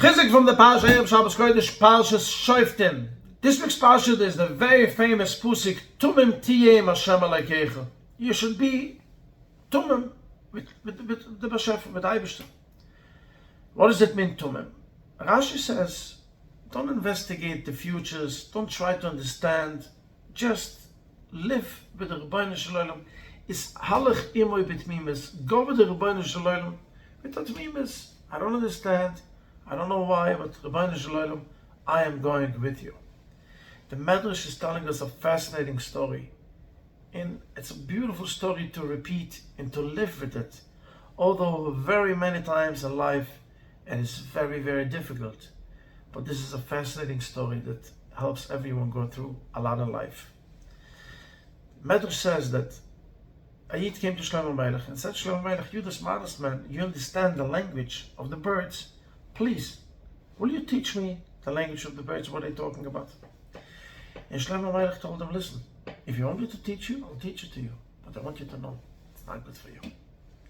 Chizuk from the Parsha of Shabbos Kodesh, Parsha Shoftim. This week's Parsha is the very famous Pusik, Tumim Tiyem Hashem Elokecha. You should be Tumim with the Bashef, with Eibishter. What does it mean, Tumim? Rashi says, don't investigate the futures, don't try to understand, just live with the Rebbeinu Shalom. Is halach imoy betmimes. Go with the Rebbeinu Shalom with the tmimes. I don't understand. I don't know why, but Rebbeinu Shalom, I am going with you. The Medrash is telling us a fascinating story. And it's a beautiful story to repeat and to live with it. Although very many times in life, and it's very, very difficult. But this is a fascinating story that helps everyone go through a lot of life. Medrash says that a Yid came to Shlomo Melech and said, Shlomo Melech, you the smartest man, you understand the language of the birds. Please, will you teach me the language of the birds, what they're talking about? And Shlomo Melech told him, listen, if you want me to teach you, I'll teach it to you. But I want you to know, it's not good for you.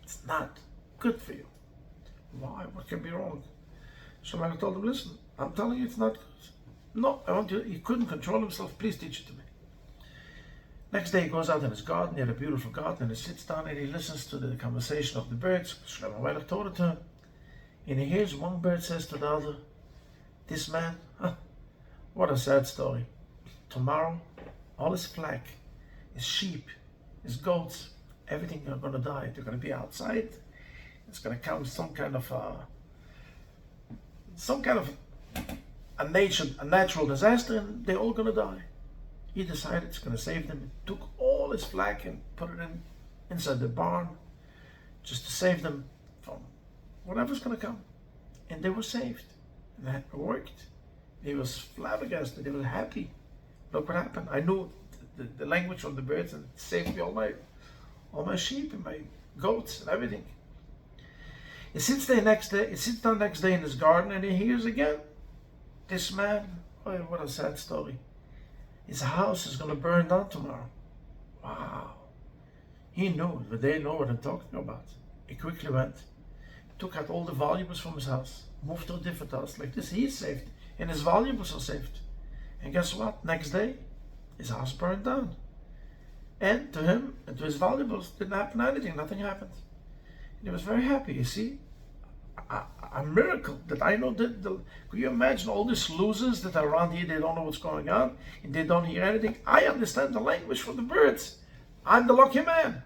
It's not good for you. Why? What can be wrong? Shlomo Melech told him, listen, I'm telling you it's not good. No, I want you, he couldn't control himself, please teach it to me. Next day he goes out in his garden, he had a beautiful garden, and he sits down and he listens to the conversation of the birds. Shlomo Melech told it to him. And he hears one bird says to the other, this man, what a sad story. Tomorrow, all his flock, his sheep, his goats, everything are going to die. They're going to be outside. It's going to come some kind of a natural disaster, and they're all going to die. He decided it's going to save them. He took all his flock and put it inside the barn, just to save them from whatever's going to come. And they were saved. And it worked. He was flabbergasted. He was happy. Look what happened. I knew the language of the birds, and it saved me all my sheep and my goats and everything. He sits down next day in his garden, and he hears again, this man, oh, what a sad story. His house is going to burn down tomorrow. Wow. He knew, but they know what I'm talking about. He quickly went, took out all the valuables from his house, moved to a different house. Like this, he's saved, and his valuables are saved. And guess what? Next day, his house burned down. And to him and to his valuables didn't happen anything. Nothing happened. And he was very happy. You see, a miracle that I know that. Could you imagine all these losers that are around here? They don't know what's going on, and they don't hear anything. I understand the language from the birds. I'm the lucky man.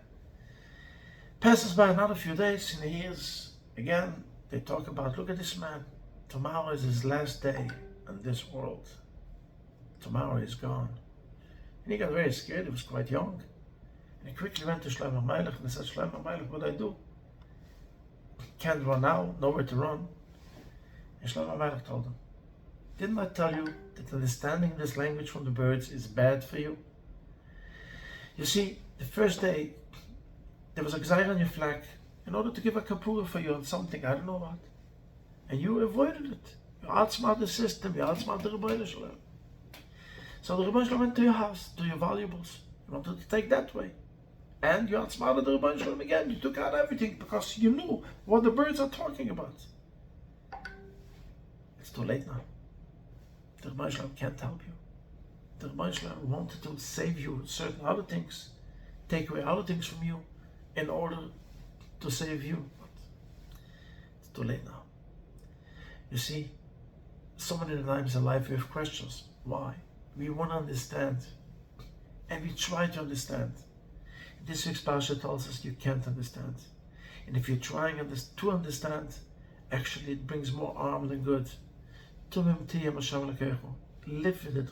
Passes by another few days, and he hears again. They talk about, look at this man. Tomorrow is his last day in this world. Tomorrow is gone. And he got very scared. He was quite young. And he quickly went to Shlomo Melech and he said, Shlomo Melech, what do I do? Can't run now, nowhere to run. And Shlomo Melech told him, didn't I tell you that understanding this language from the birds is bad for you? You see, the first day, there was a gzaira on your flag in order to give a kapura for you on something, I don't know what. And you avoided it. You outsmarted the system, you outsmarted the Rebbeinu Shalom. So the Rebbeinu Shalom went to your house, to your valuables. You wanted to take that way. And you outsmarted the Rebbeinu Shalom again. You took out everything because you knew what the birds are talking about. It's too late now. The Rebbeinu Shalom can't help you. The Rebbeinu Shalom wanted to save you certain other things, take away other things from you in order to save you. But it's too late now. You see, so many times in life we have questions. Why? We want to understand. And we try to understand. This week's Parsha tells us you can't understand. And if you're trying to understand, actually it brings more harm than good. Live with it.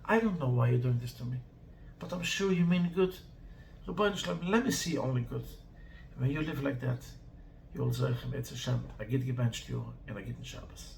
I don't know why you're doing this to me, but I'm sure you mean good. Let me see only good. And when you live like that, you'll say, Hashem, I get gebenched you and I get in Shabbos.